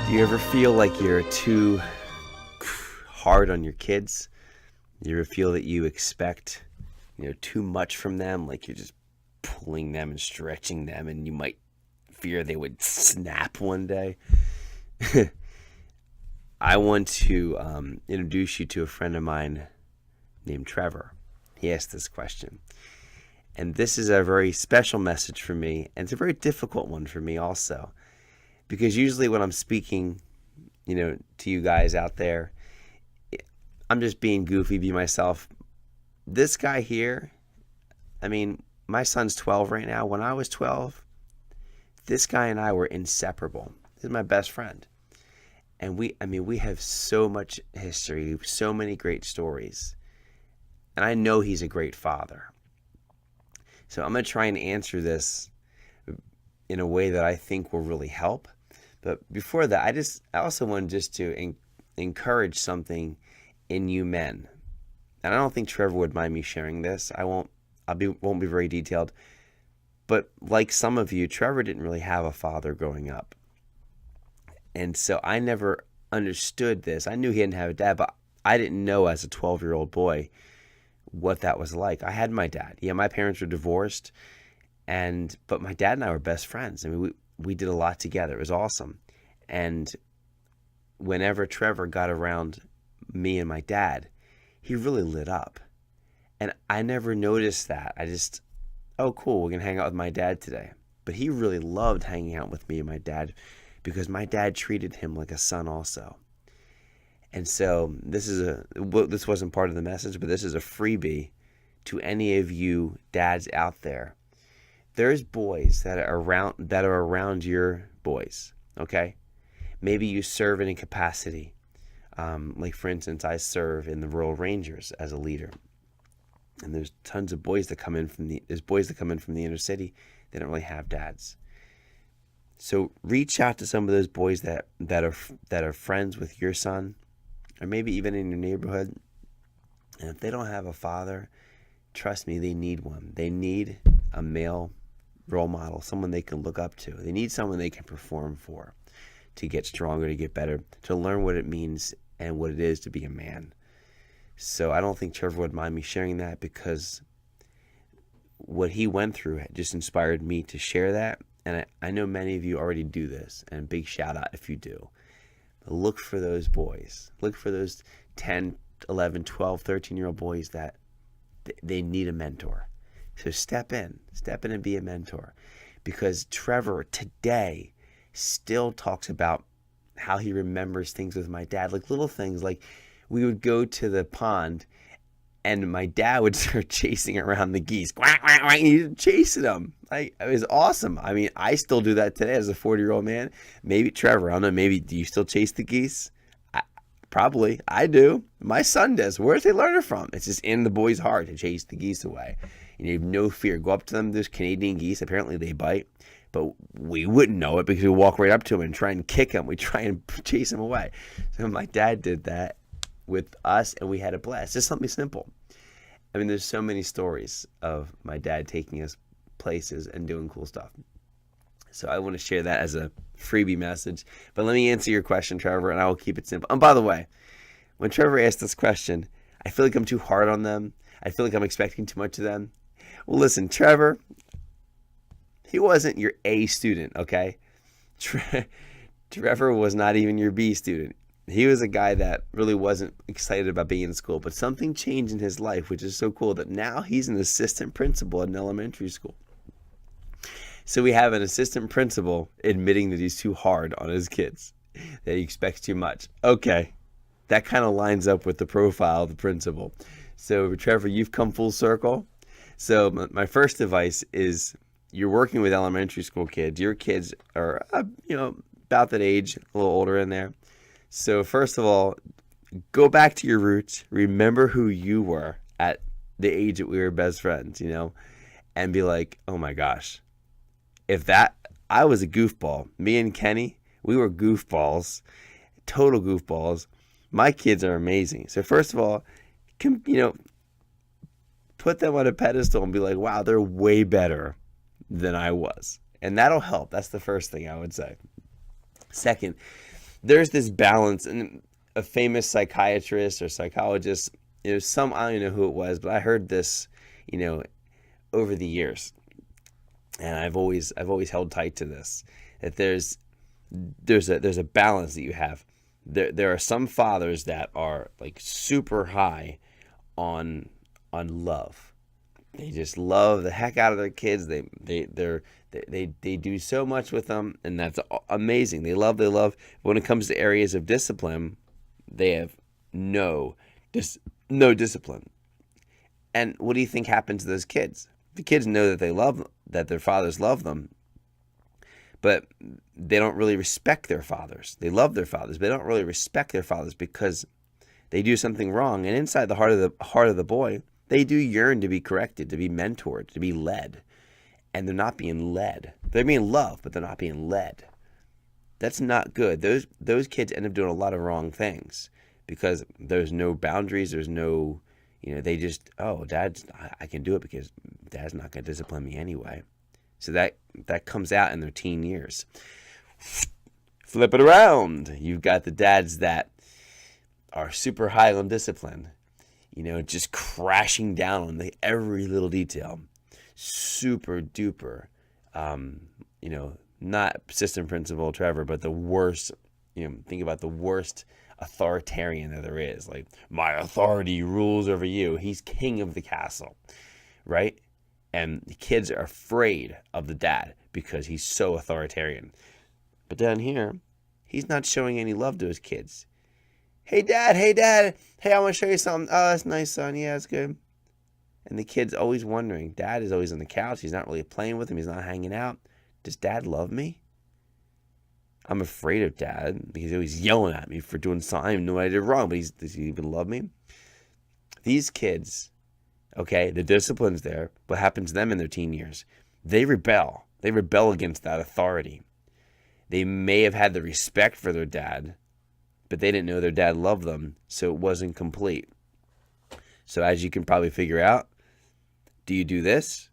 Do you ever feel like you're too hard on your kids? You ever feel that you expect, too much from them, like you're just pulling them and stretching them, and you might fear they would snap one day? I want to introduce you to a friend of mine named Trevor. He asked this question. And this is a very special message for me, and it's a very difficult one for me also. Because usually when I'm speaking, to you guys out there, I'm just being goofy, be myself. This guy here, my son's 12 right now. When I was 12, this guy and I were inseparable. He's my best friend. And we have so much history, so many great stories. And I know he's a great father. So I'm going to try and answer this in a way that I think will really help. But before that, I also want just to encourage something in you men. And I don't think Trevor would mind me sharing this. Won't be very detailed. But like some of you, Trevor didn't really have a father growing up. And so I never understood this. I knew he didn't have a dad, but I didn't know as a 12-year-old boy what that was like. I had my dad. Yeah, my parents were divorced, but my dad and I were best friends. We did a lot together. It was awesome. And whenever Trevor got around me and my dad, he really lit up. And I never noticed that. I just, oh, cool, we're going to hang out with my dad today. But he really loved hanging out with me and my dad because my dad treated him like a son also. And so this wasn't part of the message, but this is a freebie to any of you dads out there. There's boys that are around your boys, okay? Maybe you serve in a capacity. Like for instance, I serve in the Royal Rangers as a leader. And there's tons of boys that come in from the inner city. They don't really have dads. So reach out to some of those boys that are friends with your son, or maybe even in your neighborhood. And if they don't have a father, trust me, they need one. They need a male role model, someone they can look up to. They need someone they can perform for to get stronger, to get better, to learn what it means and what it is to be a man. So I don't think Trevor would mind me sharing that, because what he went through just inspired me to share that. And I know many of you already do this, and a big shout out if you do. Look for those boys. Look for those 10, 11, 12, 13-year-old boys that they need a mentor. So step in and be a mentor. Because Trevor today still talks about how he remembers things with my dad, like little things, like we would go to the pond and my dad would start chasing around the geese. Quack, quack, quack, and he'd chasing them. It was awesome. I still do that today as a 40-year-old man. Maybe Trevor, I don't know, maybe do you still chase the geese? Probably. I do. My son does. Where's they learn it from? It's just in the boy's heart to chase the geese away. And you have no fear. Go up to them. There's Canadian geese. Apparently they bite. But we wouldn't know it because we walk right up to them and try and kick them. We try and chase them away. So my dad did that with us, and we had a blast. Just something simple. There's so many stories of my dad taking us places and doing cool stuff. So I want to share that as a freebie message. But let me answer your question, Trevor, and I will keep it simple. And by the way, when Trevor asked this question, I feel like I'm too hard on them. I feel like I'm expecting too much of them. Well, listen, Trevor, he wasn't your A student, okay? Trevor was not even your B student. He was a guy that really wasn't excited about being in school, but something changed in his life, which is so cool that now he's an assistant principal at an elementary school. So we have an assistant principal admitting that he's too hard on his kids, that he expects too much. Okay, that kind of lines up with the profile of the principal. So Trevor, you've come full circle. So my first advice is, you're working with elementary school kids. Your kids are, about that age, a little older in there. So first of all, go back to your roots. Remember who you were at the age that we were best friends, and be like, oh my gosh, I was a goofball. Me and Kenny, we were goofballs, total goofballs. My kids are amazing. So first of all, put them on a pedestal and be like, wow, they're way better than I was. And that'll help. That's the first thing I would say. Second, there's this balance, and a famous psychiatrist or psychologist, I don't know who it was, but I heard this, you know, over the years, and I've always held tight to this, that there's a balance that you have. There are some fathers that are like super high on love. They just love the heck out of their kids. They do so much with them, and that's amazing. They love. But when it comes to areas of discipline, they have no discipline. And what do you think happens to those kids? The kids know that their fathers love them, but they don't really respect their fathers. They love their fathers, but they don't really respect their fathers because they do something wrong. And inside the heart of the boy, they do yearn to be corrected, to be mentored, to be led. And they're not being led. They're being loved, but they're not being led. That's not good. Those kids end up doing a lot of wrong things because there's no boundaries. There's no, they just, I can do it because dad's not going to discipline me anyway. So that comes out in their teen years. Flip it around. You've got the dads that are super high on discipline, just crashing down on every little detail. Super duper, not system principal Trevor, but the worst, think about the worst authoritarian that there is. Like, my authority rules over you. He's king of the castle, right? And the kids are afraid of the dad because he's so authoritarian. But down here, he's not showing any love to his kids. Hey, dad. Hey, I want to show you something. Oh, that's nice, son. Yeah, that's good. And the kid's always wondering. Dad is always on the couch. He's not really playing with him. He's not hanging out. Does dad love me? I'm afraid of dad because he's always yelling at me for doing something. I don't even know what I did wrong, but does he even love me? These kids, okay, the discipline's there. What happens to them in their teen years? They rebel. They rebel against that authority. They may have had the respect for their dad, but they didn't know their dad loved them, so it wasn't complete. So as you can probably figure out, do you do this?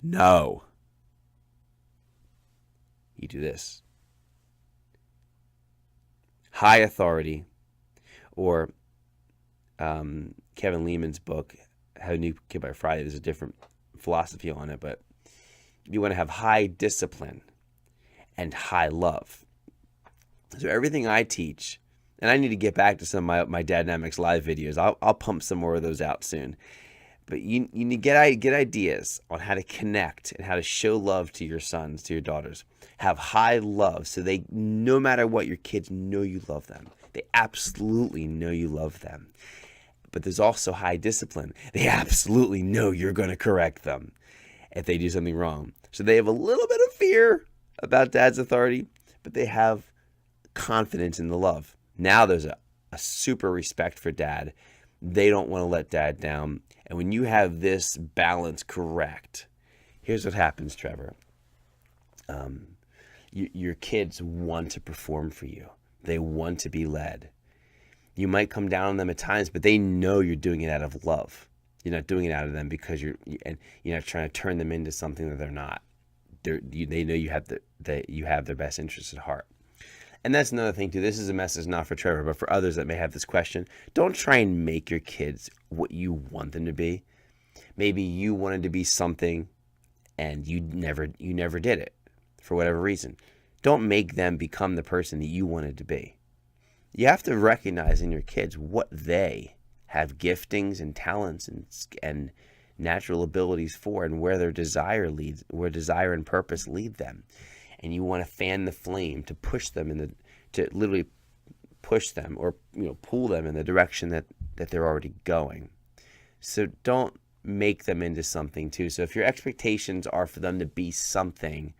No. You do this. High authority, or Kevin Lehman's book, How to New Kid by Friday, there's a different philosophy on it, but you want to have high discipline and high love. So everything I teach, and I need to get back to some of my Dynamics Live videos. I'll pump some more of those out soon. But you need to get ideas on how to connect and how to show love to your sons, to your daughters. Have high love so they, no matter what, your kids know you love them. They absolutely know you love them. But there's also high discipline. They absolutely know you're going to correct them if they do something wrong. So they have a little bit of fear about dad's authority, but they have confidence in the love. Now there's a super respect for dad. They don't want to let dad down. And when you have this balance correct, here's what happens, Trevor. Your kids want to perform for you. They want to be led. You might come down on them at times, but they know you're doing it out of love. You're not doing it out of them because you're not trying to turn them into something that they're not. They know you have their best interests at heart. And that's another thing too. This is a message not for Trevor, but for others that may have this question. Don't try and make your kids what you want them to be. Maybe you wanted to be something and you never did it for whatever reason. Don't make them become the person that you wanted to be. You have to recognize in your kids what they have giftings and talents and natural abilities for, and where their desire leads, where desire and purpose lead them. And you want to fan the flame to push them to literally push them or pull them in the direction that they're already going. So don't make them into something too. So if your expectations are for them to be something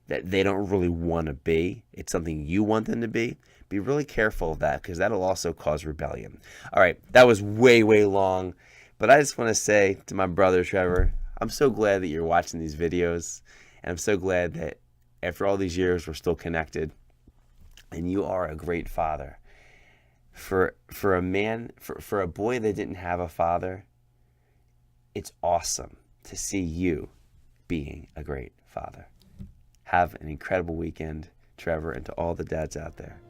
that they don't really want to be, it's something you want them to be really careful of that, because that'll also cause rebellion. All right, that was way, way long, but I just want to say to my brother Trevor, I'm so glad that you're watching these videos, and I'm so glad that after all these years we're still connected, and you are a great father. For a boy that didn't have a father, it's awesome to see you being a great father. Have an incredible weekend. Trevor, and to all the dads out there.